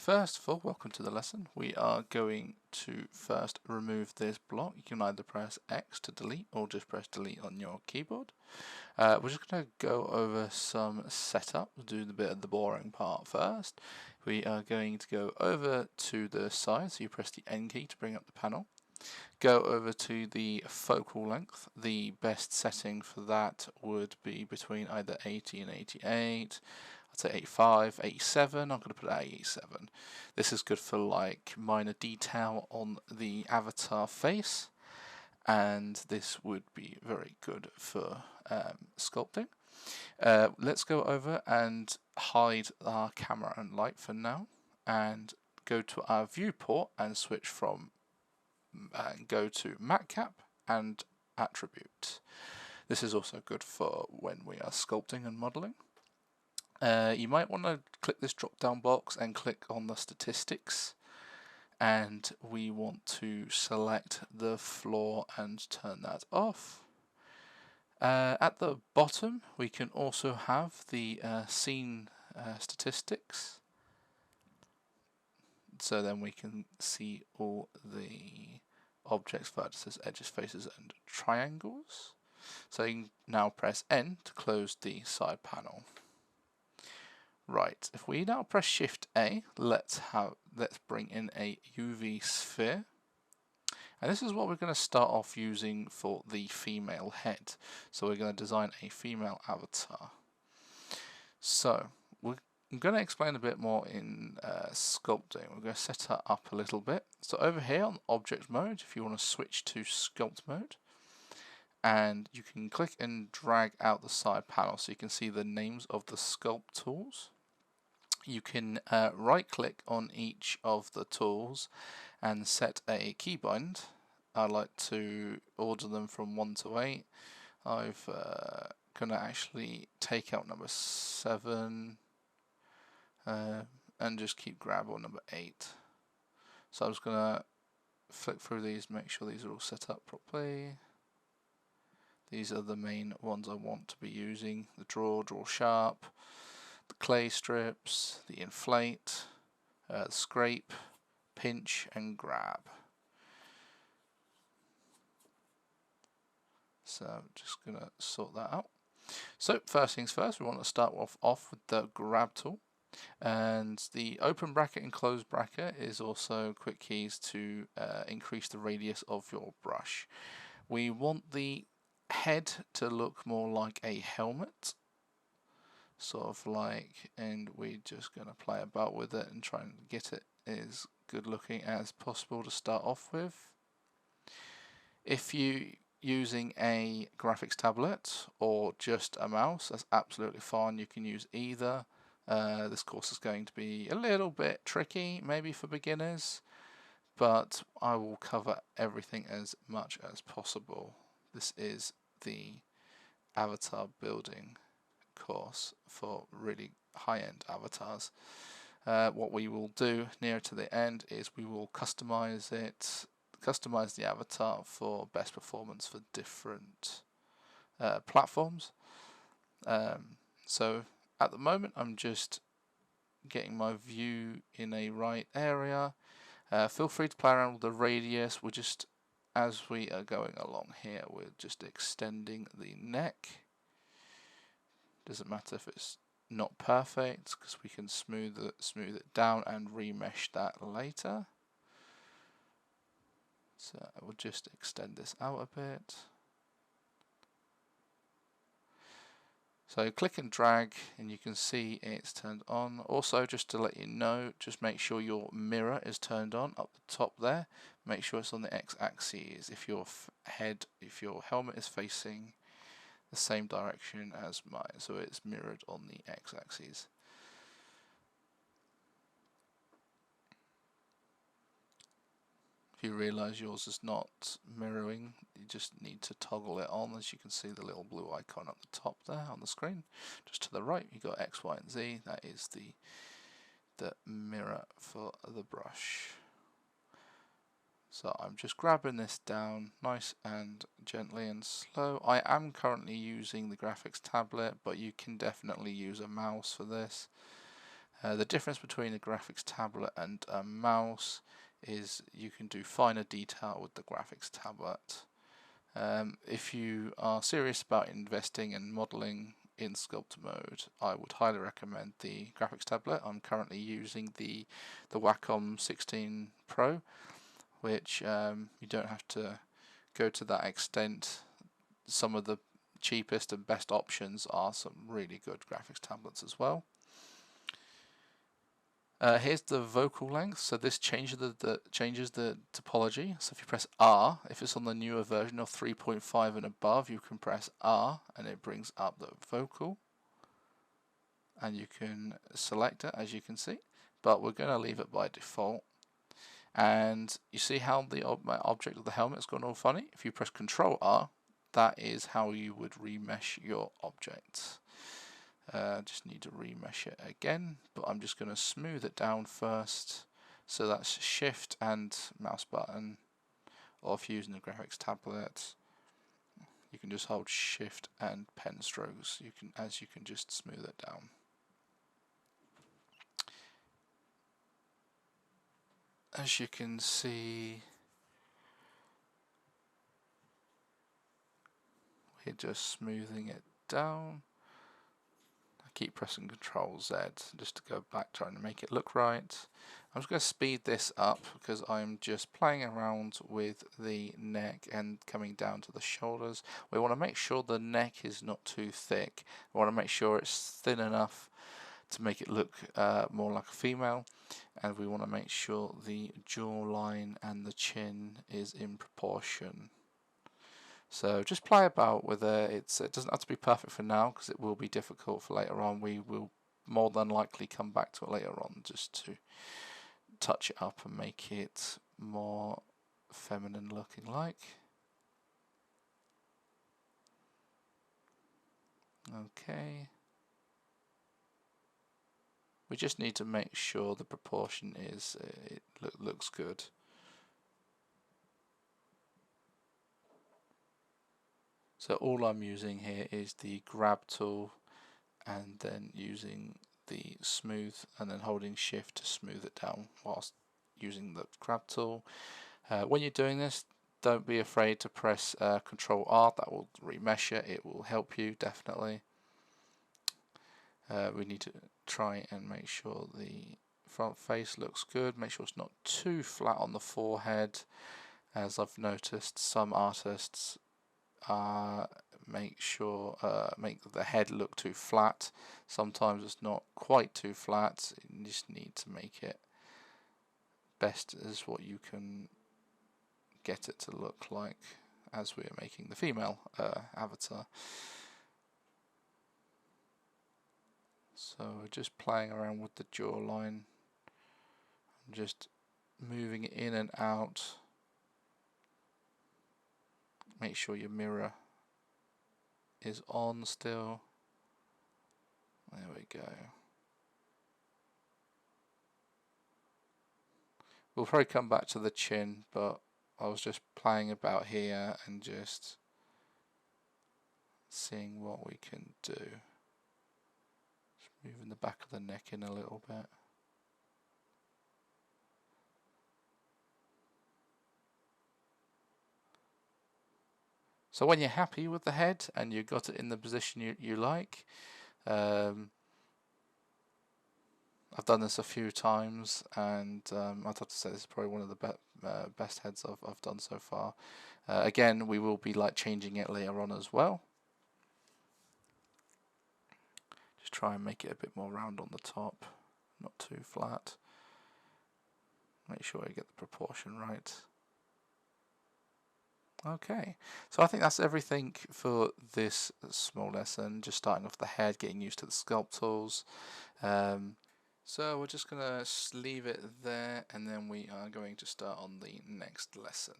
first of all, welcome to the lesson. We are going to first remove this block. You can either press X to delete or just press delete on your keyboard. We're just going to go over some setup. We'll do the bit of the boring part first. We are going to go over to the side, so you press the N key to bring up the panel. Go over to the focal length. The best setting for that would be between either 80 and 88. I'd say 85, 87. I'm going to put it at 87. This is good for like minor detail on the avatar face, and this would be very good for sculpting. Let's go over and hide our camera and light for now, and go to our viewport and switch from go to matcap and attribute. This is also good for when we are sculpting and modeling. You might want to click this drop down box and click on the statistics, and we want to select the floor and turn that off. At the bottom we can also have the scene statistics, so then we can see all the objects, vertices, edges, faces and triangles. So you can now press N to close the side panel. Right, if we now press Shift A, let's bring in a UV sphere. And this is what we're going to start off using for the female head. So we're going to design a female avatar. So I'm going to explain a bit more in sculpting. We're going to set her up a little bit. So over here on object mode, if you want to switch to sculpt mode, and you can click and drag out the side panel so you can see the names of the sculpt tools. You can right click on each of the tools and set a keybind. I like to order them from 1 to 8. I've going to actually take out number 7 and just keep grab on number 8. So I'm just going to flick through these, make sure these are all set up properly. These are the main ones I want to be using: the draw sharp, the clay strips, the inflate, the scrape, pinch and grab. So I'm just going to sort that out. So first things first, we want to start off with the grab tool. And the open bracket and close bracket is also quick keys to increase the radius of your brush. We want the head to look more like a helmet, sort of like, and we're just going to play about with it and try and get it as good looking as possible to start off with. If you using a graphics tablet or just a mouse, that's absolutely fine. You can use either. This course is going to be a little bit tricky, maybe for beginners, but I will cover everything as much as possible. This is the avatar building course for really high-end avatars. What we will do nearer to the end is we will customize the avatar for best performance for different platforms. So at the moment I'm just getting my view in a right area. Feel free to play around with the radius. We're just, as we are going along here, we're just extending the neck. Doesn't matter if it's not perfect, because we can smooth it down and remesh that later. So I will just extend this out a bit. So click and drag and you can see it's turned on. Also, just to let you know, just make sure your mirror is turned on up the top there. Make sure it's on the x-axis. If your helmet is facing the same direction as mine, so it's mirrored on the x-axis. If you realize yours is not mirroring, you just need to toggle it on. As you can see, the little blue icon at the top there on the screen. Just to the right, you got X, Y and Z. That is the mirror for the brush. So I'm just grabbing this down nice and gently and slow. I am currently using the graphics tablet, but you can definitely use a mouse for this. The difference between a graphics tablet and a mouse is you can do finer detail with the graphics tablet. If you are serious about investing and modeling in sculpt mode, I would highly recommend the graphics tablet. I'm currently using the Wacom 16 Pro, which you don't have to go to that extent. Some of the cheapest and best options are some really good graphics tablets as well. Here's the vocal length. So this changes the topology. So if you press R, if it's on the newer version of 3.5 and above, you can press R and it brings up the vocal, and you can select it, as you can see, but we're going to leave it by default. And you see how the object of the helmet's gone all funny? If you press Control R, that is how you would remesh your object. Just need to remesh it again, but I'm just going to smooth it down first. So that's Shift and mouse button, or if you're using the graphics tablet, you can just hold Shift and pen strokes. You can just smooth it down. As you can see, we're just smoothing it down. Keep pressing Control Z just to go back, trying to make it look right. I'm just going to speed this up because I'm just playing around with the neck and coming down to the shoulders. We want to make sure the neck is not too thick. We want to make sure it's thin enough to make it look more like a female, and we want to make sure the jawline and the chin is in proportion. So just play about with it. It doesn't have to be perfect for now because it will be difficult for later on. We will more than likely come back to it later on just to touch it up and make it more feminine looking like. Okay. We just need to make sure the proportion is looks good. So all I'm using here is the grab tool and then using the smooth and then holding Shift to smooth it down whilst using the grab tool. When you're doing this, don't be afraid to press Control R. That will remesh it. It will help you definitely. We need to try and make sure the front face looks good. Make sure it's not too flat on the forehead, as I've noticed some artists make the head look too flat. Sometimes it's not quite too flat. You just need to make it best as what you can get it to look like as we're making the female avatar. So we're just playing around with the jawline. I'm just moving it in and out. Make sure your mirror is on still. There we go. We'll probably come back to the chin, but I was just playing about here and just seeing what we can do. Just moving the back of the neck in a little bit. So when you're happy with the head and you've got it in the position you like, I've done this a few times, and I'd have to say this is probably one of the best heads I've done so far. Again, we will be changing it later on as well. Just try and make it a bit more round on the top, not too flat. Make sure you get the proportion right. Okay, so I think that's everything for this small lesson, just starting off the head, getting used to the sculpt tools. So we're just going to leave it there, and then we are going to start on the next lesson.